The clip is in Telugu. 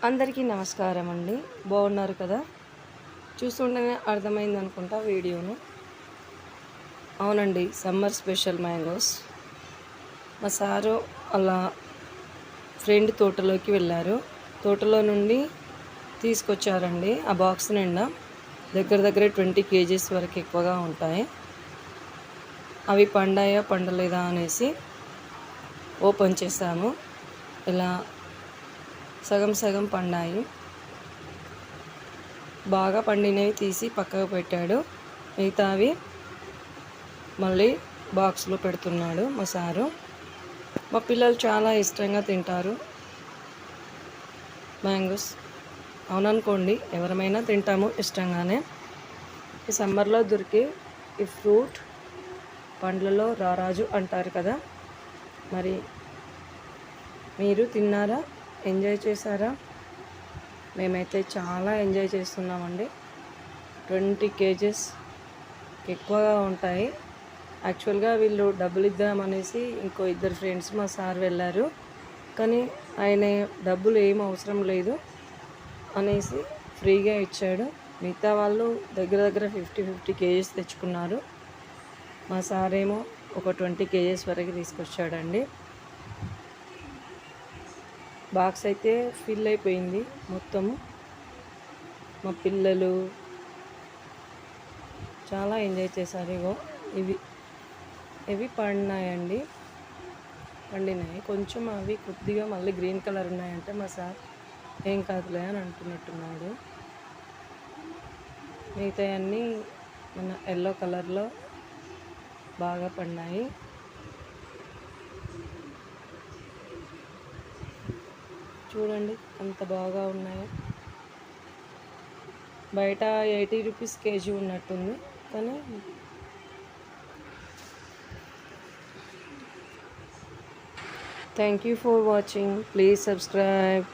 అందరికీ నమస్కారం అండి. బాగున్నారు కదా? చూస్తుంటేనే అర్థమైంది అనుకుంటా వీడియోను. అవునండి, సమ్మర్ స్పెషల్ మ్యాంగోస్. మా సారు అలా ఫ్రెండ్ తోటలోకి వెళ్ళారు. తోటలో నుండి తీసుకొచ్చారండి ఆ బాక్స్ నిండా. దగ్గర 20 kgs వరకు ఎక్కువగా ఉంటాయి. అవి పండాయా పండలేదా అనేసి ఓపెన్ చేశాము. ఇలా సగం సగం పండాయి. బాగా పండినవి తీసి పక్కకు పెట్టాడు. మిగతావి మళ్ళీ బాక్స్లో పెడుతున్నాడు మా సారు. మా పిల్లలు చాలా ఇష్టంగా తింటారు మ్యాంగోస్. అవుననుకోండి, ఎవరమైనా తింటాము ఇష్టంగానే. ఈ సమ్మర్లో దొరికే ఈ ఫ్రూట్ పండ్లలో రారాజు అంటారు కదా. మరి మీరు తిన్నారా? ఎంజాయ్ చేశారా? మేమైతే చాలా ఎంజాయ్ చేస్తున్నామండి. 20 kgs ఎక్కువగా ఉంటాయి. యాక్చువల్గా వీళ్ళు డబ్బులు ఇద్దామనేసి ఇంకో ఇద్దరు ఫ్రెండ్స్ మా సార్ వెళ్ళారు. కానీ ఆయన డబ్బులు ఏం అవసరం లేదు అనేసి ఫ్రీగా ఇచ్చాడు. మిగతా వాళ్ళు దగ్గర 50 kgs తెచ్చుకున్నారు. మా సార్ ఏమో ఒక 20 kgs వరకు తీసుకొచ్చాడండి. బాక్స్ అయితే ఫిల్ అయిపోయింది మొత్తము. మా పిల్లలు చాలా ఎంజాయ్ చేశారు. ఇవి పండినాయి. కొంచెం అవి కొద్దిగా మళ్ళీ గ్రీన్ కలర్ ఉన్నాయంటే మా సార్ ఏం కాదులే అని అంటున్నట్టున్నాడు. మిగతా అన్నీ మన ఎల్లో కలర్లో బాగా పండాయి. చూడండి ఎంత బాగా ఉన్నాయో. బయట 80 రూపీస్ కేజీ ఉన్నట్టుంది. కానీ thank you for watching. Please subscribe.